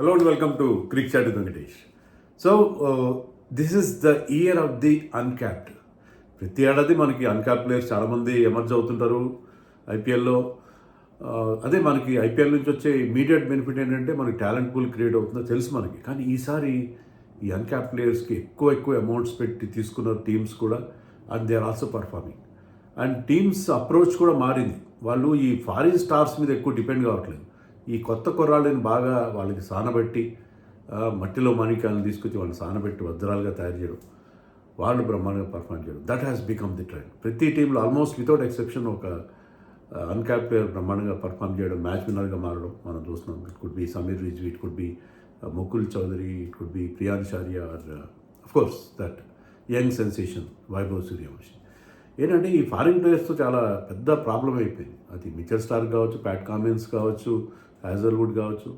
Hello and welcome to Cricket Chat with Venkatesh. So, this is the year of the uncapped. ప్రతి ఏడాది మనకి uncap players చాలామంది emerge అవుతుంటారు ఐపీఎల్లో. అదే మనకి ఐపీఎల్ నుంచి వచ్చే ఇమీడియట్ బెనిఫిట్ ఏంటంటే మనకి టాలెంట్ పూల్ క్రియేట్ అవుతుందో తెలుసు మనకి. కానీ ఈసారి ఈ అన్క్యాప్ ప్లేయర్స్కి ఎక్కువ అమౌంట్స్ పెట్టి తీసుకున్న టీమ్స్ కూడా, and they are also performing. And teams approach కూడా మారింది. వాళ్ళు ఈ ఫారిన్ స్టార్స్ మీద ఎక్కువ డిపెండ్ కావట్లేదు. ఈ కొత్త కుర్రాళ్ళని బాగా వాళ్ళకి సానబెట్టి, మట్టిలో మాణిక్యాలను తీసుకొచ్చి వాళ్ళని సానబెట్టి వజ్రాలుగా తయారు చేయడం, వాళ్ళు బ్రహ్మాండంగా పర్ఫార్మ్ చేయడం, that has become the trend. ప్రతి టీంలో ఆల్మోస్ట్ వితౌట్ ఎక్సెప్షన్ ఒక అన్క్యాప్ ప్లేయర్ బ్రహ్మాండంగా పర్ఫామ్ చేయడం, మ్యాచ్ విన్నర్గా మారడం మనం చూస్తున్నాం. It could be Sameer Rizvi, it could be Mukul Chaudhary, it could be Priyansh Arya, or of course that young sensation Vaibhav Suryavanshi. ఏంటంటే ఈ ఫారిన్ ప్లేయర్స్తో చాలా పెద్ద ప్రాబ్లం అయిపోయింది. అది మిచెల్ స్టార్క్ కావచ్చు, ప్యాట్ కామిన్స్ కావచ్చు, హ్యాజల్వుడ్ కావచ్చు,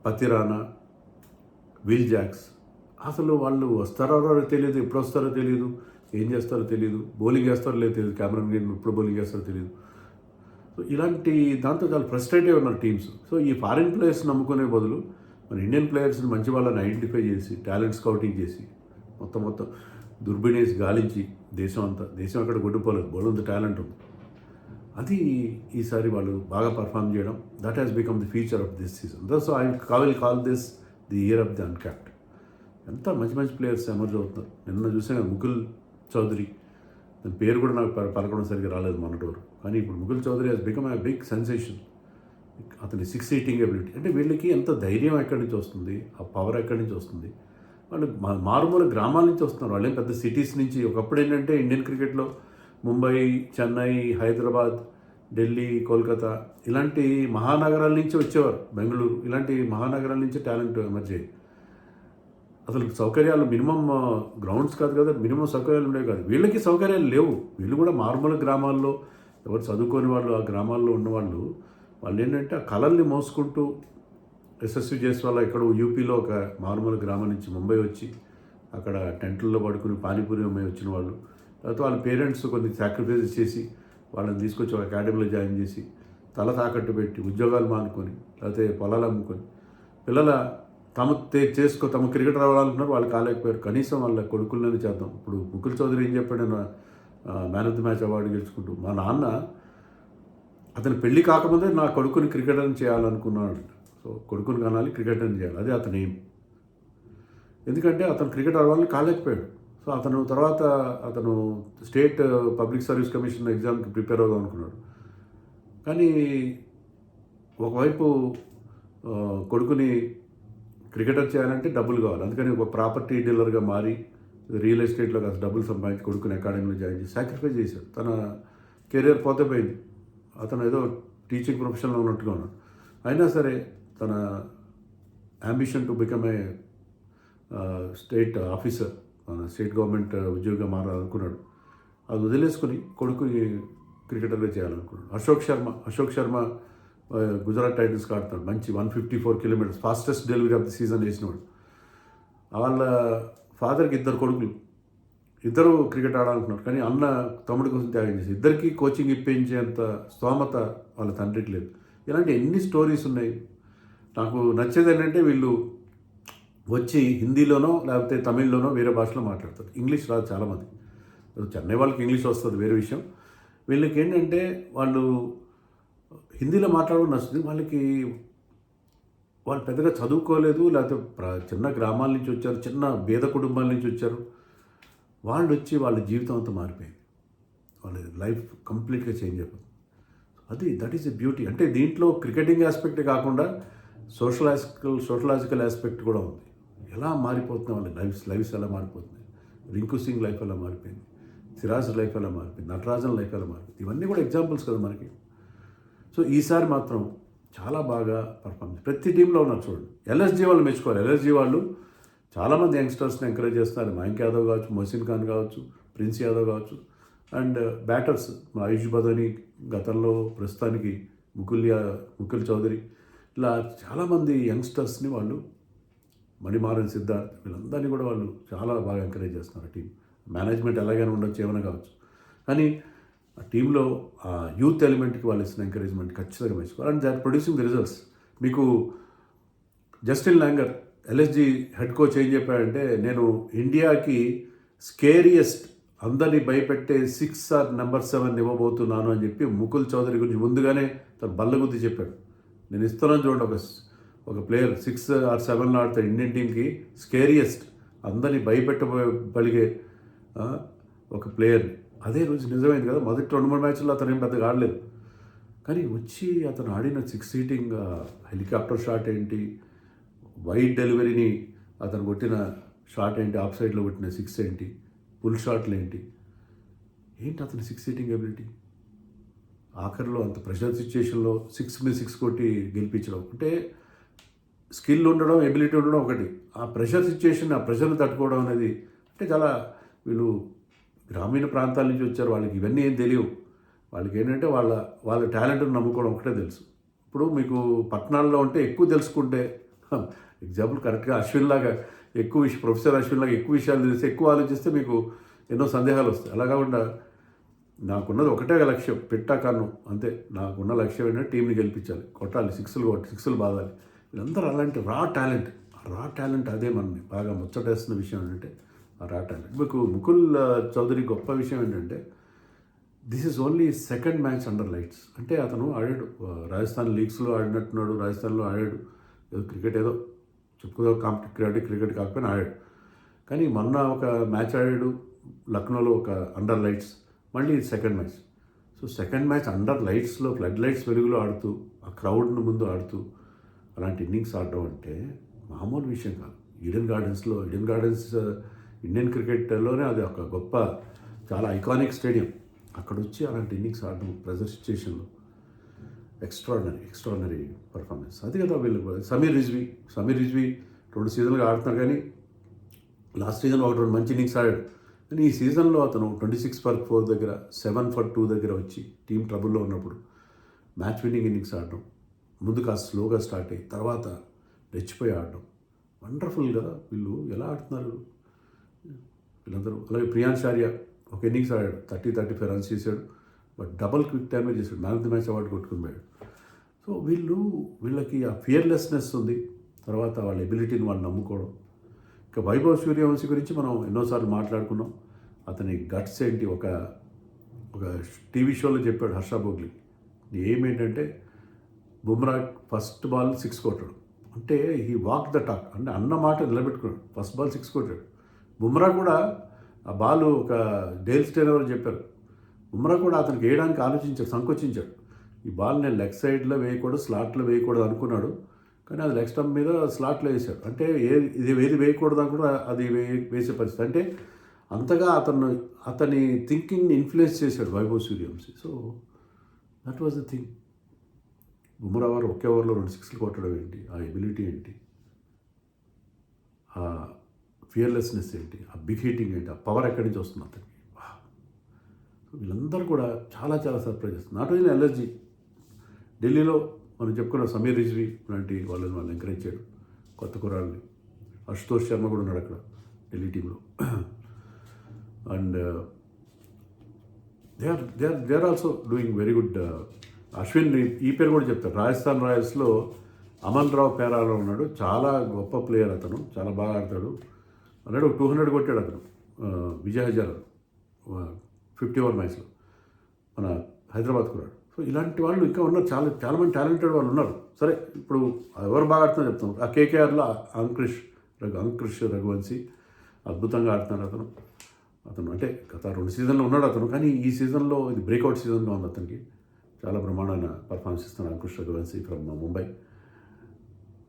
పతిరానా, విల్ జాక్స్. అసలు వాళ్ళు వస్తారో తెలియదు, ఎప్పుడు వస్తారో తెలియదు, ఏం చేస్తారో తెలియదు, బౌలింగ్ వేస్తారో లేదు తెలియదు, కెమెరాన్ గ్రీన్ ఎప్పుడు బౌలింగ్ వేస్తారో తెలియదు. సో ఇలాంటి దాంతో చాలా ఫ్రస్ట్రేట్ అయి ఉన్నారు టీమ్స్. సో ఈ ఫారిన్ ప్లేయర్స్ నమ్ముకునే బదులు మన ఇండియన్ ప్లేయర్స్ని మంచి వాళ్ళని ఐడెంటిఫై చేసి, టాలెంట్ స్కౌటింగ్ చేసి, మొత్తం దుర్బినేసి గాలించి దేశం అక్కడ కొట్టుకోలేదు, బౌలింగ్ టాలెంట్ ఉంది. అది ఈసారి వాళ్ళు బాగా పర్ఫామ్ చేయడం, that has become the feature of this season. So I will call this the year of the uncapped. ఎంత మంచి ప్లేయర్స్ ఎమర్జ్ అవుతున్నారు. నిన్న చూసాను ముకుల్ చౌదరి, దాని పేరు కూడా నాకు పలకడం సరిగ్గా రాలేదు మొన్నటి వరకు. కానీ ఇప్పుడు Mukul Chaudhary has become a big sensation. అతని 6 హీటింగ్ ఎబిలిటీ, అంటే వీళ్ళకి ఎంత ధైర్యం ఎక్కడి నుంచి వస్తుంది, ఆ పవర్ ఎక్కడి నుంచి వస్తుంది. వాళ్ళు మారుమూల గ్రామాల నుంచి వస్తున్నారు, వాళ్ళేం పెద్ద సిటీస్ నుంచి. ఒకప్పుడు ఏంటంటే ఇండియన్ క్రికెట్లో ముంబై, చెన్నై, హైదరాబాద్, ఢిల్లీ, కోల్కతా ఇలాంటి మహానగరాల నుంచి వచ్చేవారు, బెంగళూరు ఇలాంటి మహానగరాల నుంచి టాలెంట్ ఎమర్జ్ అయ్యి. అసలు సౌకర్యాలు మినిమం గ్రౌండ్స్ కాదు కదా, మినిమం సౌకర్యాలు ఉండేవి కాదు. వీళ్ళకి సౌకర్యాలు లేవు. వీళ్ళు కూడా మారుమూల గ్రామాల్లో, ఎవరు చదువుకోని వాళ్ళు ఆ గ్రామాల్లో ఉన్నవాళ్ళు, వాళ్ళు ఏంటంటే ఆ కళల్ని మోసుకుంటూ యశస్వి జైస్వాల్ ఇక్కడ యూపీలో ఒక మారుమూల గ్రామం నుంచి ముంబై వచ్చి అక్కడ టెంట్లలో పడుకుని పానీపూరి అమ్మాయి వచ్చిన వాళ్ళు, తర్వాత వాళ్ళ పేరెంట్స్ కొన్ని సాక్రిఫైస్ చేసి వాళ్ళని తీసుకొచ్చి ఒక అకాడమీలో జాయిన్ చేసి తల తాకట్టు పెట్టి ఉద్యోగాలు మానుకొని, లేకపోతే పొలాలు అమ్ముకొని, పిల్లల తమ క్రికెటర్ అవ్వాలనుకున్నారు, వాళ్ళు కాలేకపోయారు. కనీసం వాళ్ళ కొడుకులని చేద్దాం. ఇప్పుడు ముకుల్ చౌదరి ఏం చెప్పాడు, man of the match award గెలుచుకుంటూ, మా నాన్న అతని పెళ్లి కాకముందే నా కొడుకుని క్రికెటర్ని చేయాలనుకున్నాడు. సో కొడుకుని కనాలి, క్రికెటర్ని చేయాలి, అదే అతని ఎయిమ్. ఎందుకంటే అతను క్రికెటర్ అవ్వాలని కాలేకపోయాడు. సో అతను స్టేట్ పబ్లిక్ సర్వీస్ కమిషన్ ఎగ్జామ్కి ప్రిపేర్ అవుదాం అనుకున్నాడు. కానీ ఒకవైపు కొడుకుని క్రికెటర్ చేయాలంటే డబ్బులు కావాలి. అందుకని ఒక ప్రాపర్టీ డీలర్గా మారి రియల్ ఎస్టేట్లో కాస్త డబ్బులు సంపాదించి కొడుకుని అకాడమీలో జాయిన్ చేసి సాక్రిఫైస్ చేశాడు. తన కెరియర్ పోతే పోయింది. అతను ఏదో టీచింగ్ ప్రొఫెషన్లో ఉన్నట్టుగా ఉన్నాడు. అయినా సరే తన ambition to become a state officer, state government ఉద్యోగిగా మారాలనుకున్నాడు. అది వదిలేసుకుని కొడుకుని క్రికెటర్గా చేయాలనుకున్నాడు. అశోక్ శర్మ గుజరాత్ టైటన్స్కి ఆడుతాడు, మంచి 154 kilometres fastest delivery of the season వేసినవాడు. వాళ్ళ ఫాదర్కి 2 కొడుకులు, ఇద్దరు క్రికెట్ ఆడాలనుకున్నారు. కానీ అన్న తమ్ముడి కోసం త్యాగం చేసి ఇద్దరికి కోచింగ్ ఇప్పించేంత స్తోమత వాళ్ళ తండ్రికి లేదు. ఇలాంటి ఎన్ని స్టోరీస్ ఉన్నాయి. నాకు నచ్చేది ఏంటంటే వీళ్ళు వచ్చి హిందీలోనో లేకపోతే తమిళ్లోనో వేరే భాషలో మాట్లాడతారు. ఇంగ్లీష్ రాదు చాలామంది. చెన్నై వాళ్ళకి ఇంగ్లీష్ వస్తుంది, వేరే విషయం. వీళ్ళకి ఏంటంటే వాళ్ళు హిందీలో మాట్లాడడం నచ్చుతుంది. వాళ్ళు పెద్దగా చదువుకోలేదు, లేకపోతే చిన్న గ్రామాల నుంచి వచ్చారు, చిన్న పేద కుటుంబాల నుంచి వచ్చారు. వాళ్ళు వచ్చి వాళ్ళ జీవితం అంతా మారిపోయింది, వాళ్ళ లైఫ్ కంప్లీట్గా చేంజ్ అయిపోతుంది. That is a beauty. అంటే దీంట్లో క్రికెటింగ్ ఆస్పెక్టే కాకుండా సోషలాజికల్ ఆస్పెక్ట్ కూడా ఉంది. ఎలా మారిపోతుంది వాళ్ళ లైఫ్స్ ఎలా మారిపోతుంది. రింకు సింగ్ లైఫ్ ఎలా మారిపోయింది, సిరాజ్ లైఫ్ ఎలా మారిపోయింది, నటరాజన్ లైఫ్ ఎలా మారిపోయింది. ఇవన్నీ కూడా ఎగ్జాంపుల్స్ కదా మనకి. సో ఈసారి మాత్రం చాలా బాగా పర్ఫార్మెన్స్ ప్రతి టీంలో ఉన్నారు. చూడండి, ఎల్ఎస్జీ వాళ్ళు మెచ్చుకోవాలి. ఎల్ఎస్జీ వాళ్ళు చాలామంది యంగ్స్టర్స్ని ఎంకరేజ్ చేస్తున్నారు. మయాంక్ యాదవ్ కావచ్చు, మొహసిన్ ఖాన్ కావచ్చు, ప్రిన్స్ యాదవ్ కావచ్చు, అండ్ బ్యాటర్స్ ఆయుష్ బదోని, గతంలో ప్రస్తుతానికి ముకుల్ చౌదరి, ఇలా చాలామంది యంగ్స్టర్స్ని వాళ్ళు, మణిమారన్ సిద్ధార్థ్, వీళ్ళందరినీ కూడా వాళ్ళు చాలా బాగా ఎంకరేజ్ చేస్తున్నారు. టీం మేనేజ్మెంట్ ఎలాగైనా ఉండొచ్చు, ఏమైనా కావచ్చు, కానీ ఆ టీంలో ఆ యూత్ ఎలిమెంట్కి వాళ్ళు ఇస్తున్న ఎంకరేజ్మెంట్ ఖచ్చితంగా మెచ్చుకోవాలి. And they are producing the results. మీకు Justin Langer LSG head coach ఏం చెప్పాడంటే, నేను ఇండియాకి స్కేరియస్ట్ అందరినీ భయపెట్టే 6 ఆర్ నెంబర్ 7 ఇవ్వబోతున్నాను అని చెప్పి ముకుల్ చౌదరి గురించి ముందుగానే తను బల్లగుద్ది చెప్పాడు. నేను ఇస్తున్నాను చూడండి, ఒక ప్లేయర్ 6 ఆర్ 7 ఆడతాడు ఇండియన్ టీంకి, స్కేరియస్ట్ అందరినీ భయపెట్టగలిగే ఒక ప్లేయర్. అదే రోజు నిజమైంది కదా. మొదటి 2-3 మ్యాచ్ల్లో అతను ఏం పెద్దగా ఆడలేదు, కానీ వచ్చి అతను ఆడిన 6 సీటింగ్ హెలికాప్టర్ షాట్ ఏంటి, వైడ్ డెలివరీని అతను కొట్టిన షాట్ ఏంటి, ఆఫ్ సైడ్లో కొట్టిన 6 ఏంటి, పుల్ షాట్లు ఏంటి అతని 6 సీటింగ్ ఎబిలిటీ. ఆఖరిలో అంత ప్రెషర్ సిచ్యుయేషన్లో 6 మీద 6 కొట్టి గెలిపించడం అంటే స్కిల్ ఉండడం, ఎబిలిటీ ఉండడం ఒకటి, ఆ ప్రెషర్ సిచ్యుయేషన్, ఆ ప్రెషర్ని తట్టుకోవడం అనేది అంటే చాలా. వీళ్ళు గ్రామీణ ప్రాంతాల నుంచి వచ్చారు, వాళ్ళకి ఇవన్నీ ఏం తెలియవు. వాళ్ళకి ఏంటంటే వాళ్ళ టాలెంట్ని నమ్ముకోవడం ఒకటే తెలుసు. ఇప్పుడు మీకు పట్టణాల్లో ఉంటే ఎక్కువ తెలుసుకుంటే, ఎగ్జాంపుల్ కరెక్ట్గా అశ్విన్ లాగా ప్రొఫెసర్ అశ్విన్ లాగా ఎక్కువ విషయాలు తెలిసి ఎక్కువ ఆలోచిస్తే మీకు ఎన్నో సందేహాలు వస్తాయి. అలా కాకుండా నాకున్నది ఒకటే లక్ష్యం, పెట్టాకన్ను అంతే. నాకున్న లక్ష్యం ఏంటంటే టీంని గెలిపించాలి, కొట్టాలి, 6లు బాదాలి. వీళ్ళందరూ అలాంటి రా టాలెంట్ అదే మనని బాగా ముచ్చటేస్తున్న విషయం ఏంటంటే ఆ రా టాలెంట్. మీకు ముకుల్ చౌదరి గొప్ప విషయం ఏంటంటే, this is only second match under lights. అంటే అతను ఆడాడు, రాజస్థాన్ లీగ్స్లో ఆడినట్టున్నాడు, రాజస్థాన్లో ఆడాడు, క్రికెట్ ఏదో చెప్పుకుందాం, క్రికెట్ కాకపోయినా ఆడాడు. కానీ మొన్న ఒక మ్యాచ్ ఆడాడు లక్నోలో, ఒక అండర్ లైట్స్, మళ్ళీ second match. So second match under లైట్స్లో, ఫ్లడ్ లైట్స్ వెలుగులో ఆడుతూ, ఆ క్రౌడ్ను ముందు ఆడుతూ అలాంటి ఇన్నింగ్స్ ఆడడం అంటే మామూలు విషయం కాదు. ఈడెన్ గార్డెన్స్ ఇండియన్ క్రికెట్లోనే అది ఒక గొప్ప, చాలా ఐకానిక్ స్టేడియం. అక్కడ వచ్చి అలాంటి ఇన్నింగ్స్ ఆడడం ప్రెజర్ సిచ్యుయేషన్లో ఎక్స్ట్రాడినరీ పర్ఫార్మెన్స్. అది కదా వీళ్ళు. సమీర్ రిజ్వీ 2 సీజన్లుగా ఆడుతున్నారు, కానీ లాస్ట్ సీజన్ 1-2 మంచి ఇన్నింగ్స్ ఆడాడు. కానీ ఈ సీజన్లో అతను 26 for 4 దగ్గర, 7 for 2 దగ్గర వచ్చి టీం ట్రబుల్లో ఉన్నప్పుడు మ్యాచ్ విన్నింగ్ ఇన్నింగ్స్ ఆడడం, ముందు కాస్త స్లోగా స్టార్ట్ అయ్యి తర్వాత రెచ్చిపోయి ఆడడం వండర్ఫుల్ కదా. వీళ్ళు ఎలా ఆడుతున్నారు వీళ్ళందరూ. అలాగే ప్రియాంశ్ ఆర్య ఒక ఇన్నింగ్స్ ఆడాడు, 30-35 రన్స్ చేశాడు, బట్ డబల్ క్విక్ టైమే చేశాడు, man of the match award కొట్టుకుని పోయాడు. సో వీళ్ళకి ఆ ఫియర్లెస్నెస్ ఉంది, తర్వాత వాళ్ళ ఎబిలిటీని వాళ్ళు నమ్ముకోవడం. ఇక వైభవ్ సూర్యవంశీ గురించి మనం ఎన్నోసార్లు మాట్లాడుకున్నాం. అతని గట్స్ ఏంటి, ఒక టీవీ షోలో చెప్పాడు హర్ష భోగ్లీ. ఏమేంటంటే బుమ్రా ఫస్ట్ బాల్ 6 కొట్టాడు అంటే హీ వాక్ ద టాక్, అంటే అన్న మాట నిలబెట్టుకున్నాడు. ఫస్ట్ బాల్ 6 కొట్టాడు. బుమ్రా కూడా ఆ బాల్ ఒక డేల్ స్టేన్ ఎవరు చెప్పారు, బుమ్రా కూడా అతనికి వేయడానికి సంకోచించాడు. ఈ బాల్ నేను లెగ్ సైడ్లో వేయకూడదు, స్లాట్లో వేయకూడదు అనుకున్నాడు, కానీ అది లెగ్ స్టంప్ మీద స్లాట్లో వేశాడు. అంటే ఏది వేయకూడదు అని కూడా అది వేసే పరిస్థితి. అంటే అంతగా అతని థింకింగ్ని ఇన్ఫ్లుయెన్స్ చేశాడు Vaibhav Suryavanshi. So that was the thing. Bumrah వారు ఒకే ఓవర్లో 2 6లు కొట్టడం ఏంటి, ఆ ఎబిలిటీ ఏంటి, ఆ ఫియర్లెస్నెస్ ఏంటి, ఆ బిగ్ హిట్టింగ్ ఏంటి, ఆ పవర్ ఎక్కడి నుంచి వస్తుంది అతనికి. వీళ్ళందరూ కూడా చాలా చాలా సర్ప్రైజ్ చేస్తుంది. నాట్ ఓన్లీ ఎల్ఎస్జీ, ఢిల్లీలో మనం చెప్పుకున్న సమీర్ రిజ్వీ లాంటి వాళ్ళు ఎంకరేజ్ చేయడం, కొత్త కుర్రాళ్ళని. అశుతోష్ శర్మ కూడా ఉన్నాడు అక్కడ ఢిల్లీ టీంలో. And they are also doing very good. Ashwin ఈ పేరు కూడా చెప్తారు, రాజస్థాన్ రాయల్స్లో అమన్ రావు పేరాలో ఉన్నాడు, చాలా గొప్ప ప్లేయర్ అతను, చాలా బాగా ఆడతాడు అన్నాడు. 200 కొట్టాడు అతను విజయ్ హజారా 50 ఓవర్ మ్యాచ్లో, మన హైదరాబాద్ కురాడు. సో ఇలాంటి వాళ్ళు ఇంకా ఉన్నారు, చాలామంది టాలెంటెడ్ వాళ్ళు ఉన్నారు. సరే, ఇప్పుడు ఎవరు బాగా ఆడుతున్నారో చెప్తాం. ఆ కేకేఆర్లో అంకుష్ రఘువంశీ అద్భుతంగా ఆడుతున్నారు. అతను అంటే గత 2 సీజన్లో ఉన్నాడు అతను, కానీ ఈ సీజన్లో ఇది బ్రేక్అవుట్ సీజన్గా ఉంది అతనికి. చాలా బ్రహ్మాండమైన పర్ఫార్మెన్స్ ఇస్తున్నాడు అంకుష్ రఘువంశీ ఫ్రమ్ ముంబై.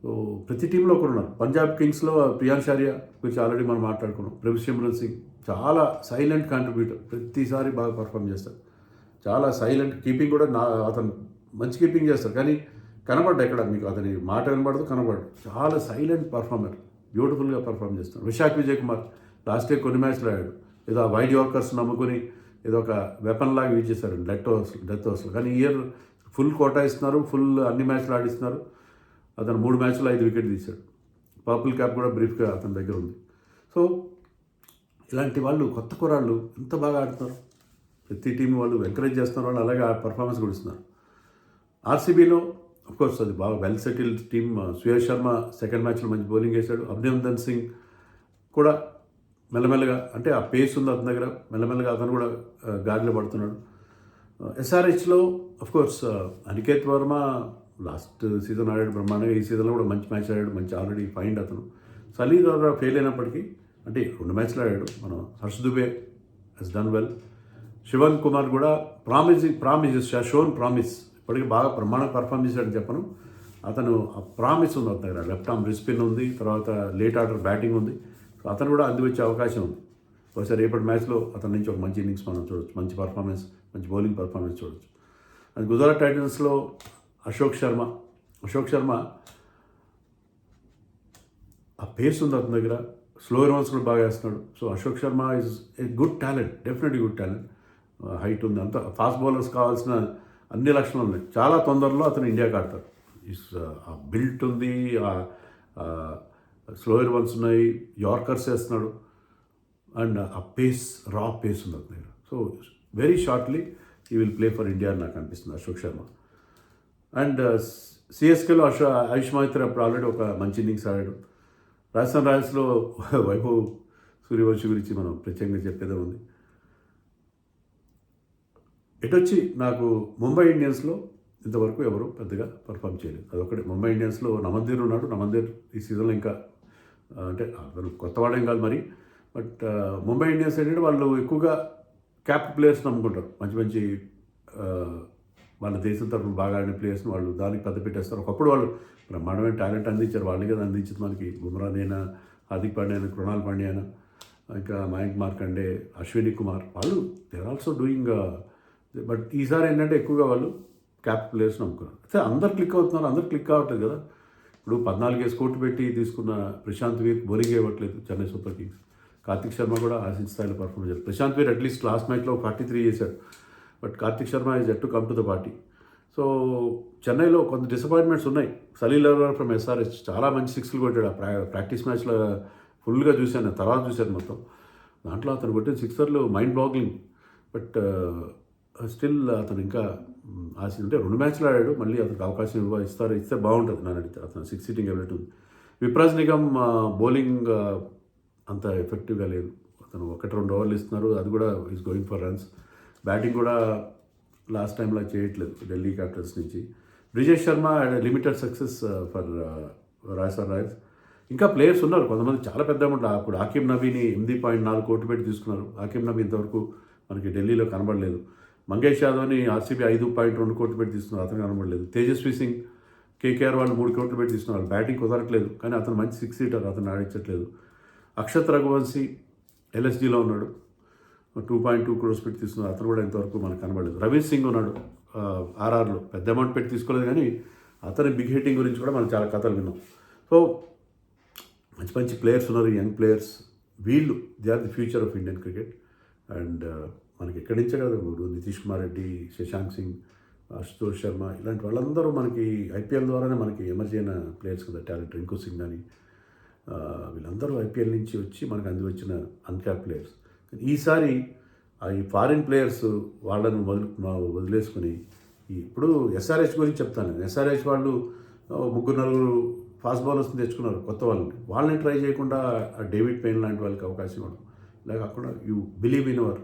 సో ప్రతి టీంలో కూడా ఉన్నారు. పంజాబ్ కింగ్స్లో ప్రియాంశ్ ఆర్య గురించి ఆల్రెడీ మనం మాట్లాడుకున్నాం. సిమ్రన్ సింగ్ చాలా సైలెంట్ కాంట్రిబ్యూటర్, ప్రతిసారి బాగా పర్ఫామ్ చేస్తారు. చాలా సైలెంట్ కీపింగ్ కూడా అతను మంచి కీపింగ్ చేస్తారు, కానీ కనబడ్డా ఎక్కడ మీకు అతని మాట వినబడదు, కనబడదు. చాలా సైలెంట్ పర్ఫార్మర్, బ్యూటిఫుల్గా పర్ఫామ్ చేస్తారు. విశాఖ్ విజయ్ కుమార్ లాస్ట్ ఇయర్ కొన్ని మ్యాచ్లు ఆడాడు, ఏదో వైడ్ యార్కర్స్ నమ్ముకొని ఏదో ఒక వెపన్ లాగా యూజ్ చేశారు డెత్ ఓవర్స్లో. కానీ ఇయర్ ఫుల్ కోటా ఇస్తున్నారు, ఫుల్ అన్ని మ్యాచ్లు ఆడిస్తున్నారు. అతను 3 మ్యాచ్లో 5 వికెట్లు తీశాడు. పర్పుల్ క్యాప్ కూడా బ్రీఫ్గా అతని దగ్గర ఉంది. సో ఇలాంటి వాళ్ళు కొత్త కుర్రాళ్ళు ఎంత బాగా ఆడుతున్నారు. ప్రతి టీం వాళ్ళు ఎంకరేజ్ చేస్తున్నారు, వాళ్ళు అలాగే పర్ఫార్మెన్స్ కూడా ఇస్తున్నారు. ఆర్సీబీలో కోర్స్ అది బాగా well settled team. Suyash Sharma second మ్యాచ్లో మంచి బౌలింగ్ వేశాడు. అభినందన్ సింగ్ కూడా మెల్లమెల్లగా, అంటే ఆ పేస్ ఉంది అతని దగ్గర, మెల్లమెల్లగా అతను కూడా గాడిలో పడుతున్నాడు. ఎస్ఆర్హెచ్లో course Aniket Varma last season ఆడాడు బ్రహ్మాండంగా. ఈ సీజన్లో కూడా మంచి మ్యాచ్ ఆడాడు, మంచి ఆల్రెడీ ఫైండ్ అతను. సలీల్ ఫెయిల్ అయినప్పటికీ, అంటే 2 మ్యాచ్లు ఆడాడు. మనం Harsh Dubey has done well. Shivan Kumar కూడా షోన్ ప్రామిస్, ఇప్పటికీ బాగా బ్రహ్మాండంగా పర్ఫామ్ చేశాడని చెప్పను. అతను ఆ ప్రామిస్ ఉంది అతని దగ్గర. లెఫ్ట్ ఆర్మ్ రిస్పిన్ ఉంది, తర్వాత లేట్ ఆర్డర్ బ్యాటింగ్ ఉంది. సో అతను కూడా అందివచ్చే అవకాశం ఉంది. బహుశా రేపటి మ్యాచ్లో అతని నుంచి ఒక మంచి ఇన్నింగ్స్ మనం చూడొచ్చు, మంచి పర్ఫార్మెన్స్, మంచి బౌలింగ్ పర్ఫార్మెన్స్ చూడొచ్చు. అది గుజరాత్ టైటన్స్లో అశోక్ శర్మ ఆ పేస్ ఉంది అతని దగ్గర, స్లో రన్స్ కూడా బాగా వేస్తున్నాడు. So Ashok Sharma is a good talent, definitely good talent. Height ఉంది, అంత ఫాస్ట్ బౌలర్స్ కావాల్సిన అన్ని లక్షణాలు ఉన్నాయి. చాలా తొందరలో అతను ఇండియాకి ఆడతాడు. ఆ బిల్ట్ ఉంది, స్లోయర్ వన్స్ ఉన్నాయి, యార్కర్స్ వేస్తున్నాడు, అండ్ ఆ పేస్, రా పేస్ ఉంది అతని దగ్గర. సో వెరీ షార్ట్లీ ఈ విల్ ప్లే ఫర్ ఇండియా అని నాకు అనిపిస్తుంది అశోక్ శర్మ. అండ్ సిఎస్కేలో ఆయుష్ మహేత్ర అప్పుడు ఆల్రెడీ ఒక మంచి ఇన్నింగ్స్ ఆడాడు. రాజస్థాన్ రాయల్స్లో వైభవ్ సూర్యవంశి గురించి మనం ప్రత్యేకంగా చెప్పేదే ఉంది. ఎటొచ్చి నాకు ముంబై ఇండియన్స్లో ఇంతవరకు ఎవరు పెద్దగా పర్ఫామ్ చేయలేదు. అదొకటి. ముంబై ఇండియన్స్లో నమందీర్ ఉన్నాడు. నమందీర్ ఈ సీజన్లో ఇంకా, అంటే అతను కొత్తవాడేం కాదు మరి, బట్ ముంబై ఇండియన్స్ ఏంటంటే వాళ్ళు ఎక్కువగా క్యాప్ ప్లేయర్స్ నమ్ముకుంటారు. మంచి మంచి వాళ్ళ దేశం తరఫున బాగా ఆడిన ప్లేయర్స్ని వాళ్ళు దానికి పెద్ద పెట్టేస్తారు. ఒకప్పుడు వాళ్ళు బ్రహ్మాండమైన టాలెంట్ అందించారు, వాళ్ళే కదా అందించింది మనకి. బుమ్రానైనా, హార్దిక్ పాండ్యా అయినా, కృణాల్ పాండ్యా అయినా, ఇంకా మయాంక్ మార్కండే, అశ్విని కుమార్, వాళ్ళు they are also doing. But ఈసారి ఏంటంటే ఎక్కువగా వాళ్ళు క్యాప్ ప్లేయర్స్ నమ్ముకున్నారు. అయితే అందరు క్లిక్ అవుతున్నారు, అందరు క్లిక్ కావట్లేదు కదా. ఇప్పుడు 14 కోట్లు పెట్టి తీసుకున్న ప్రశాంత్ వీర్ బౌలింగ్ ఇవ్వట్లేదు చెన్నై సూపర్ కింగ్స్. కార్తిక్ శర్మ కూడా ఆశించిన స్థాయిలో పర్ఫార్మ్ చేశారు. ప్రశాంత్ వీర్ అట్లీస్ట్ లాస్ట్ మ్యాచ్లో 43 చేశాడు, but Karthik Sharma is at to come to the party. So చెన్నైలో కొంత డిసప్పాయింట్మెంట్స్ ఉన్నాయి. సలీల్ ఫ్రమ్ ఎస్ఆర్హెచ్ చాలా మంచి సిక్స్లు కొట్టాడు. ఆ ప్రాక్టీస్ మ్యాచ్లో ఫుల్గా చూశాను, తర్వాత చూశాను మొత్తం. దాంట్లో అతను కొట్టిన సిక్సర్లు మైండ్ బ్లాగింగ్. బట్ స్టిల్ అతను ఇంకా అంటే 2 మ్యాచ్లు ఆడాడు. మళ్ళీ అతనికి అవకాశం ఇస్తే బాగుంటుంది నన్ను అడిగితే. అతను 6 సీటింగ్ ఎబిలిటీ ఉంది. విప్రాజ్ నిగమ్ బౌలింగ్ అంత ఎఫెక్టివ్గా లేదు. అతను 1-2 ఓవర్లు ఇస్తున్నారు, అది కూడా is going for runs. Batting కూడా లాస్ట్ టైంలో చేయట్లేదు ఢిల్లీ క్యాపిటల్స్ నుంచి. Brijesh Sharma limited success for Rajasthan Royals. ఇంకా ప్లేయర్స్ ఉన్నారు కొంతమంది చాలా పెద్ద అమౌంట్. అప్పుడు ఆకిమ్ నబీని 8.4 కోట్లు పెట్టి తీసుకున్నారు. ఆకిమ్ నబీ ఇంతవరకు మనకి ఢిల్లీలో కనబడలేదు. మంగేష్ యాదవ్ని ఆర్సీబీ 5.2 కోట్లు పెట్టి తీసుకున్నారు, అతను కనబడలేదు. తేజస్వి సింగ్ కేకేఆర్ వాళ్ళు 3 కోట్లు పెట్టి తీసుకున్నారు. బ్యాటింగ్ కుదరట్లేదు, కానీ అతను మంచి 6 సీటర్, అతను ఆడించట్లేదు. అక్షత్ రఘువంశీ ఎల్ఎస్జీలో ఉన్నాడు, 2.2 క్రోర్స్ పెట్టి తీసుకున్నారు, అతను కూడా ఇంతవరకు మనకు కనబడలేదు. రవీష్ సింగ్ ఉన్నాడు ఆర్ఆర్లో, పెద్ద అమౌంట్ పెట్టి తీసుకోలేదు, కానీ అతని బిగ్ హిట్టింగ్ గురించి కూడా మనం చాలా కథలు విన్నాం. సో మంచి మంచి ప్లేయర్స్ ఉన్నారు, యంగ్ ప్లేయర్స్. వీళ్ళు they are the future of Indian cricket. And మనకి ఎక్కడి నుంచే కదా, ఇప్పుడు నితీష్ కుమార్ రెడ్డి, శశాంక్ సింగ్, అశుతోష్ శర్మ, ఇలాంటి వాళ్ళందరూ మనకి ఐపీఎల్ ద్వారానే మనకి ఎమర్జీ అయిన ప్లేయర్స్ కదా. టాలెంట్ రింకు సింగ్ కానీ వీళ్ళందరూ ఐపీఎల్ నుంచి వచ్చి మనకు అందివచ్చిన అన్క్యాప్ ప్లేయర్స్. ఈసారి ఈ ఫారిన్ ప్లేయర్స్ వాళ్ళను వదిలేసుకొని ఇప్పుడు ఎస్ఆర్హెచ్ గురించి చెప్తాను నేను. ఎస్ఆర్హెచ్ వాళ్ళు 3-4 ఫాస్ట్ బౌలర్స్ని తెచ్చుకున్నారు కొత్త వాళ్ళని ట్రై చేయకుండా డేవిడ్ పెయిన్ లాంటి వాళ్ళకి అవకాశం ఇవ్వడం. ఇలా కాకుండా you believe in our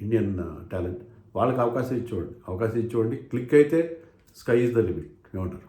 Indian talent, వాళ్ళకి అవకాశం ఇచ్చేవాడి. క్లిక్ అయితే స్కై ఈజ్ ద లిమిట్. ఏమంటారు?